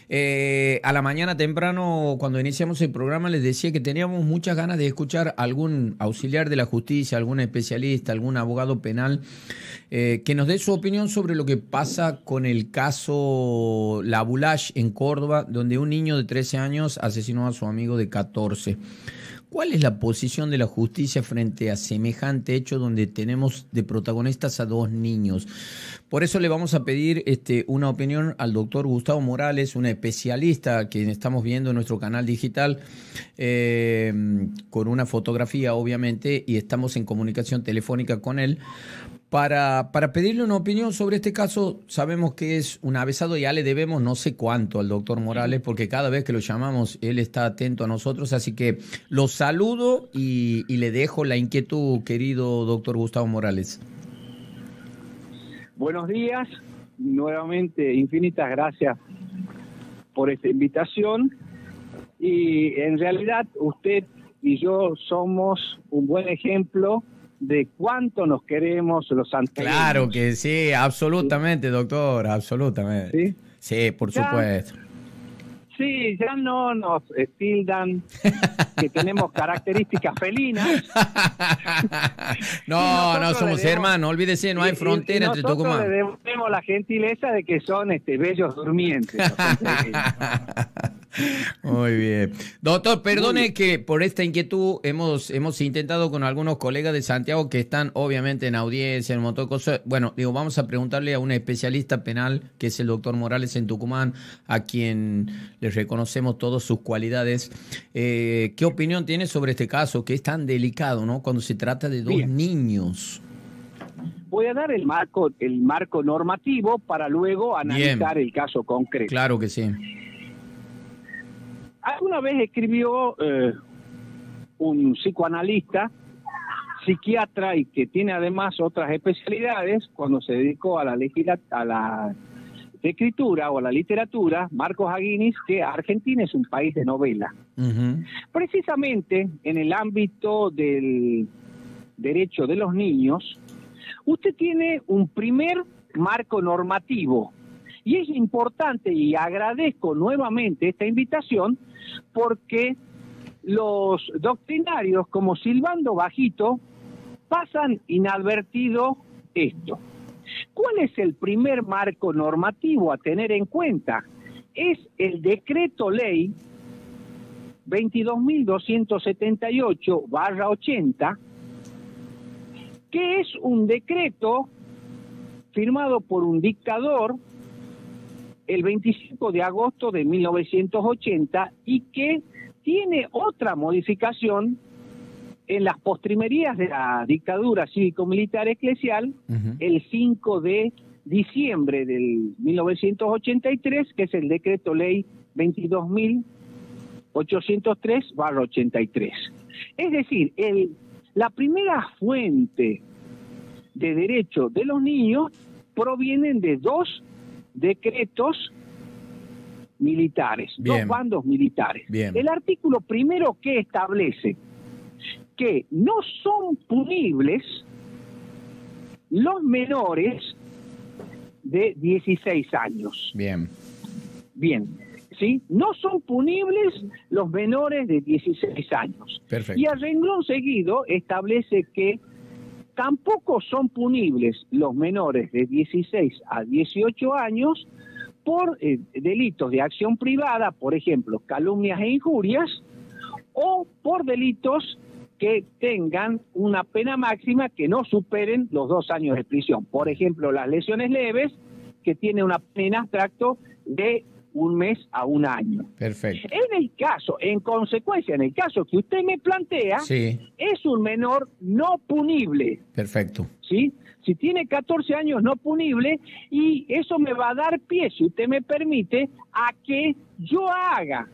A la mañana temprano, cuando iniciamos el programa, les decía que teníamos muchas ganas de escuchar algún auxiliar de la justicia, algún especialista, algún abogado penal, que nos dé su opinión sobre lo que pasa con el caso La Boulaye en Córdoba, donde un niño de 13 años asesinó a su amigo de 14. ¿Cuál es la posición de la justicia frente a semejante hecho donde tenemos de protagonistas a dos niños? Por eso le vamos a pedir una opinión al doctor Gustavo Morales, un especialista que estamos viendo en nuestro canal digital, con una fotografía obviamente, y estamos en comunicación telefónica con él para pedirle una opinión sobre este caso. Sabemos que es un avesado, ya le debemos no sé cuánto al doctor Morales, porque cada vez que lo llamamos él está atento a nosotros, así que lo saludo y le dejo la inquietud, querido doctor Gustavo Morales. Buenos días, nuevamente infinitas gracias por esta invitación, y en realidad usted y yo somos un buen ejemplo de cuánto nos queremos los santiagueños. Claro que sí, absolutamente, doctor, absolutamente. ¿Sí? Sí, por supuesto. Sí, ya no nos tildan que tenemos características felinas. No, somos hermanos, olvídese, no hay frontera entre Tucumán. Nosotros le debemos la gentileza de que son bellos durmientes. Muy bien. Doctor, perdone que por esta inquietud hemos intentado con algunos colegas de Santiago que están obviamente en audiencia, en un montón de cosas. Bueno, vamos a preguntarle a un especialista penal, que es el doctor Morales en Tucumán, a quien le reconocemos todas sus cualidades. ¿Qué opinión tiene sobre este caso, que es tan delicado, ¿no? Cuando se trata de dos niños. Voy a dar el marco normativo para luego analizar el caso concreto. Claro que sí. Alguna vez escribió un psicoanalista, psiquiatra, y que tiene además otras especialidades cuando se dedicó a la escritura o a la literatura, Marcos Aguinis, que Argentina es un país de novela. Precisamente en el ámbito del derecho de los niños, usted tiene un primer marco normativo. Y es importante, y agradezco nuevamente esta invitación, porque los doctrinarios, como silbando bajito, pasan inadvertido esto. ¿Cuál es el primer marco normativo a tener en cuenta? Es el decreto ley 22.278/80, que es un decreto firmado por un dictador el 25 de agosto de 1980 y que tiene otra modificación en las postrimerías de la dictadura cívico-militar eclesial, el 5 de diciembre del 1983, que es el decreto ley 22.803/83. Es decir, la primera fuente de derecho de los niños provienen de dos decretos militares, dos bandos militares. El artículo primero que establece que no son punibles los menores de 16 años. Bien, ¿sí? No son punibles los menores de 16 años. Perfecto. Y a renglón seguido establece que tampoco son punibles los menores de 16 a 18 años por delitos de acción privada, por ejemplo, calumnias e injurias, o por delitos que tengan una pena máxima que no superen los 2 años de prisión. Por ejemplo, las lesiones leves, que tiene una pena abstracto de 1 mes a 1 año. Perfecto. En consecuencia, en el caso que usted me plantea, es un menor no punible. Perfecto. ¿Sí? Si tiene 14 años, no punible, y eso me va a dar pie, si usted me permite, a que yo haga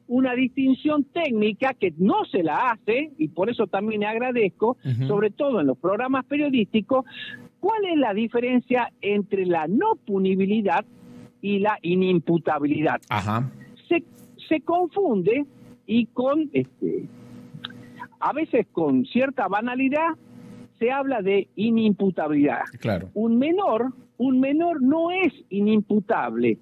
una distinción técnica que no se la hace, y por eso también le agradezco, sobre todo en los programas periodísticos, cuál es la diferencia entre la no punibilidad y la inimputabilidad. Se confunde, y a veces con cierta banalidad se habla de inimputabilidad. Claro. Un menor no es inimputable.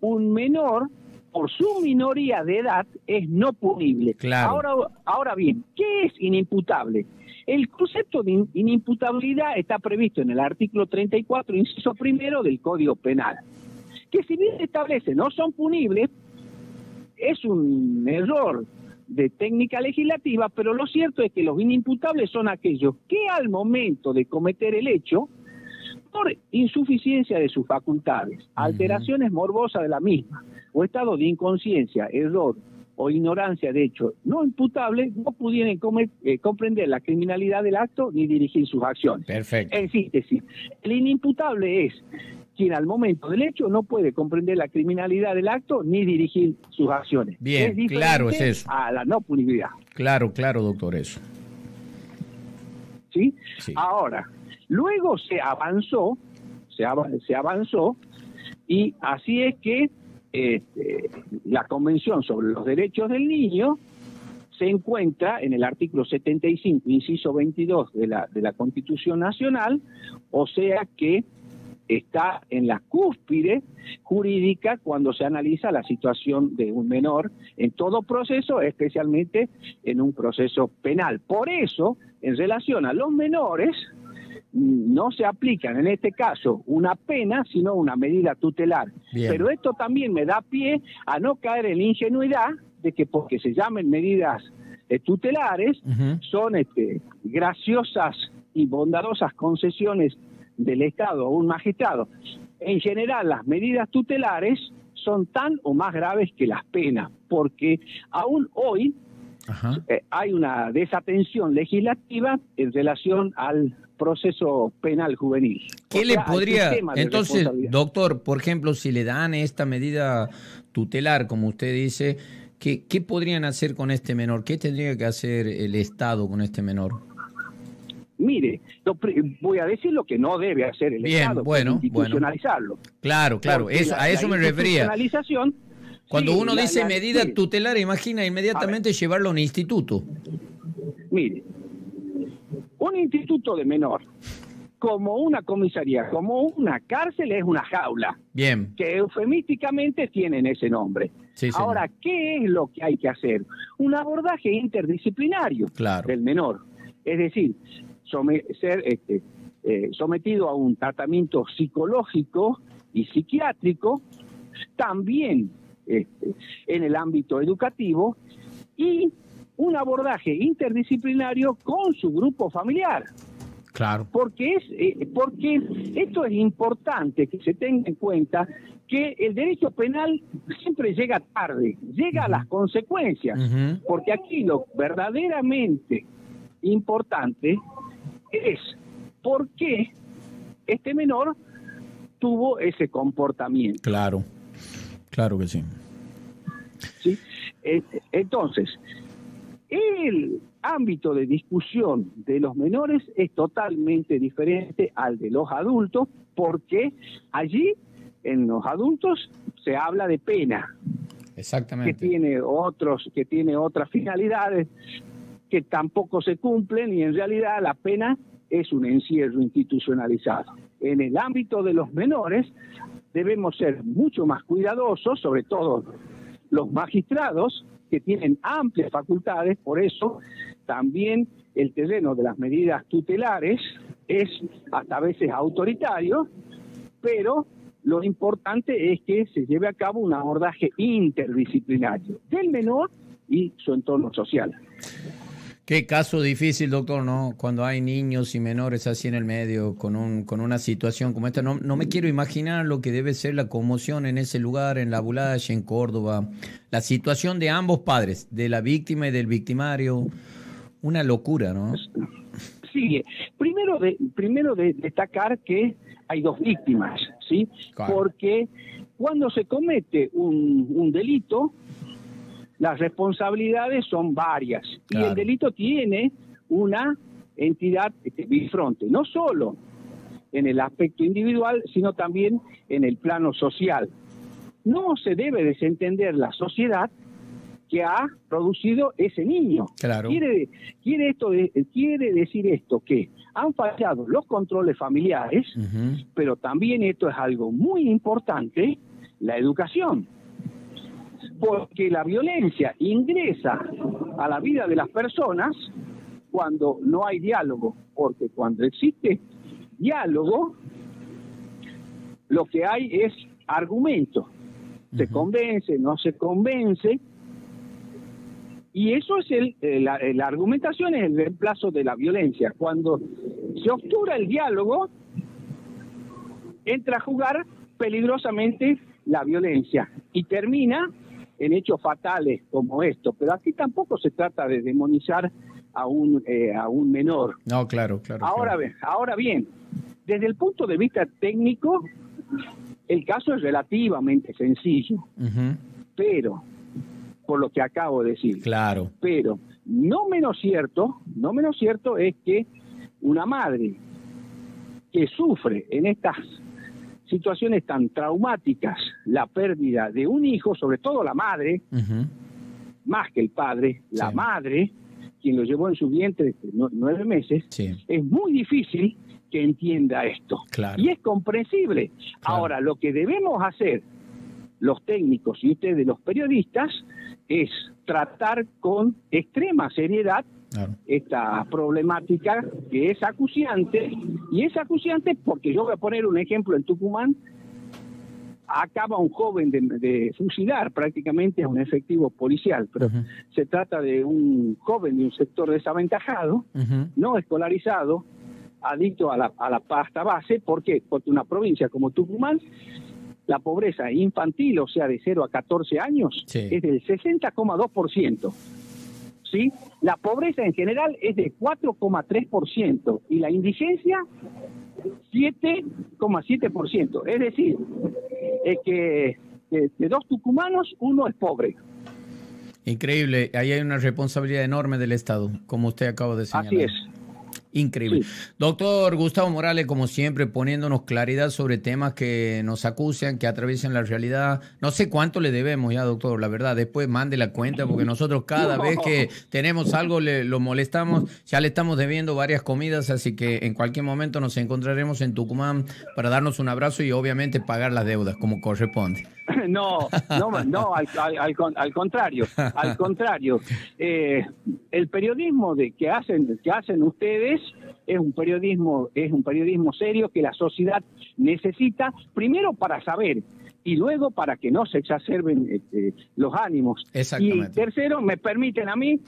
Un menor por su minoría de edad es no punible. Claro. Ahora bien, ¿qué es inimputable? El concepto de inimputabilidad está previsto en el artículo 34, inciso primero del Código Penal, que si bien establece no son punibles, es un error de técnica legislativa, pero lo cierto es que los inimputables son aquellos que al momento de cometer el hecho, por insuficiencia de sus facultades, alteraciones morbosas de la misma, o estado de inconsciencia, error o ignorancia de hecho no imputable, no pudieran comprender la criminalidad del acto ni dirigir sus acciones. Perfecto. En síntesis, el inimputable es quien al momento del hecho no puede comprender la criminalidad del acto ni dirigir sus acciones. Bien, es claro, es eso. A la no punibilidad. Claro, doctor, eso. ¿Sí? Sí. Ahora, luego se avanzó y así es que la Convención sobre los Derechos del Niño se encuentra en el artículo 75, inciso 22 de la Constitución Nacional, o sea que está en la cúspide jurídica cuando se analiza la situación de un menor en todo proceso, especialmente en un proceso penal. Por eso, en relación a los menores, no se aplican en este caso una pena, sino una medida tutelar. Bien. Pero esto también me da pie a no caer en la ingenuidad de que porque se llamen medidas tutelares, son graciosas y bondadosas concesiones del Estado o un magistrado. En general, las medidas tutelares son tan o más graves que las penas, porque aún hoy hay una desatención legislativa en relación al proceso penal juvenil. ¿Qué le podría, entonces, doctor, por ejemplo, si le dan esta medida tutelar, como usted dice, ¿qué podrían hacer con este menor? ¿Qué tendría que hacer el Estado con este menor? Mire, voy a decir lo que no debe hacer el Estado, institucionalizarlo. Claro, a eso me refería. Cuando uno dice medida tutelar, imagina inmediatamente llevarlo a un instituto. Mire, un instituto de menor, como una comisaría, como una cárcel, es una jaula. Bien. Que eufemísticamente tienen ese nombre. Sí, ahora, ¿qué es lo que hay que hacer? Un abordaje interdisciplinario del menor. Es decir, ser sometido a un tratamiento psicológico y psiquiátrico, también en el ámbito educativo, y un abordaje interdisciplinario con su grupo familiar. Claro. Porque esto es importante que se tenga en cuenta, que el derecho penal siempre llega tarde, llega a las consecuencias, porque aquí lo verdaderamente importante es por qué este menor tuvo ese comportamiento. Claro que sí. ¿Sí? Entonces, el ámbito de discusión de los menores es totalmente diferente al de los adultos, porque allí, en los adultos, se habla de pena. Exactamente. Que tiene otras finalidades que tampoco se cumplen, y en realidad la pena es un encierro institucionalizado. En el ámbito de los menores debemos ser mucho más cuidadosos, sobre todo los magistrados, que tienen amplias facultades. Por eso también el terreno de las medidas tutelares es hasta a veces autoritario, pero lo importante es que se lleve a cabo un abordaje interdisciplinario del menor y su entorno social. Qué caso difícil, doctor, ¿no? Cuando hay niños y menores así en el medio con una situación como esta. No me quiero imaginar lo que debe ser la conmoción en ese lugar, en La Bulaye, en Córdoba. La situación de ambos padres, de la víctima y del victimario. Una locura, ¿no? Sí, primero de destacar que hay dos víctimas, ¿sí? Claro. Porque cuando se comete un delito, las responsabilidades son varias. Claro. Y el delito tiene una entidad bifronte, no solo en el aspecto individual, sino también en el plano social. No se debe desentender la sociedad que ha producido ese niño. Claro. Quiere decir esto, que han fallado los controles familiares, pero también esto es algo muy importante, la educación. porque la violencia ingresa a la vida de las personas cuando no hay diálogo, porque cuando existe diálogo, lo que hay es argumento. Se convence, no se convence, y eso es la argumentación es el reemplazo de la violencia. Cuando se obtura el diálogo, entra a jugar peligrosamente la violencia y termina en hechos fatales como esto. Pero aquí tampoco se trata de demonizar a un menor. No, claro. Ahora bien, desde el punto de vista técnico, el caso es relativamente sencillo, pero, por lo que acabo de decir, claro, pero no menos cierto es que una madre que sufre en estas situaciones tan traumáticas la pérdida de un hijo, sobre todo la madre, más que el padre, la madre, quien lo llevó en su vientre 9 meses, es muy difícil que entienda esto. Claro. Y es comprensible. Claro. Ahora, lo que debemos hacer los técnicos y ustedes, los periodistas, es tratar con extrema seriedad esta problemática que es acuciante, y es acuciante porque yo voy a poner un ejemplo. En Tucumán acaba un joven de fusilar prácticamente a un efectivo policial, pero se trata de un joven de un sector desaventajado, no escolarizado, adicto a la pasta base. ¿Por qué? Porque una provincia como Tucumán, la pobreza infantil, o sea, de 0 a 14 años, es del 60,2%. ¿Sí? La pobreza en general es de 4,3% y la indigencia 7,7%. Es decir, que de 2 tucumanos, 1 es pobre. Increíble. Ahí hay una responsabilidad enorme del Estado, como usted acaba de señalar. Así es. Increíble. Doctor Gustavo Morales, como siempre, poniéndonos claridad sobre temas que nos acucian, que atraviesan la realidad. No sé cuánto le debemos ya, doctor, la verdad. Después mande la cuenta, porque nosotros cada vez que tenemos algo lo molestamos. Ya le estamos debiendo varias comidas, así que en cualquier momento nos encontraremos en Tucumán para darnos un abrazo y obviamente pagar las deudas como corresponde. No, al contrario, al contrario. El periodismo que hacen ustedes es un periodismo serio que la sociedad necesita, primero para saber y luego para que no se exacerben los ánimos. Y tercero, me permiten a mí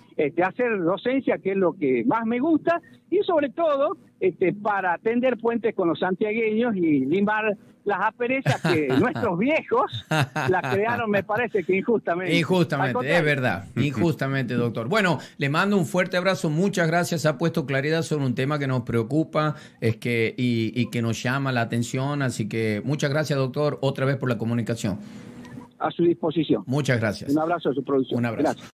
hacer docencia, que es lo que más me gusta, y sobre todo para tender puentes con los santiagueños y limar las asperezas que nuestros viejos las crearon, me parece que injustamente. Injustamente, es verdad, injustamente, doctor. Bueno, le mando un fuerte abrazo, muchas gracias, ha puesto claridad sobre un tema que nos preocupa y que nos llama la atención, así que muchas gracias, doctor, otra vez por la comunicación. A su disposición. Muchas gracias. Un abrazo a su producción. Un abrazo. Gracias.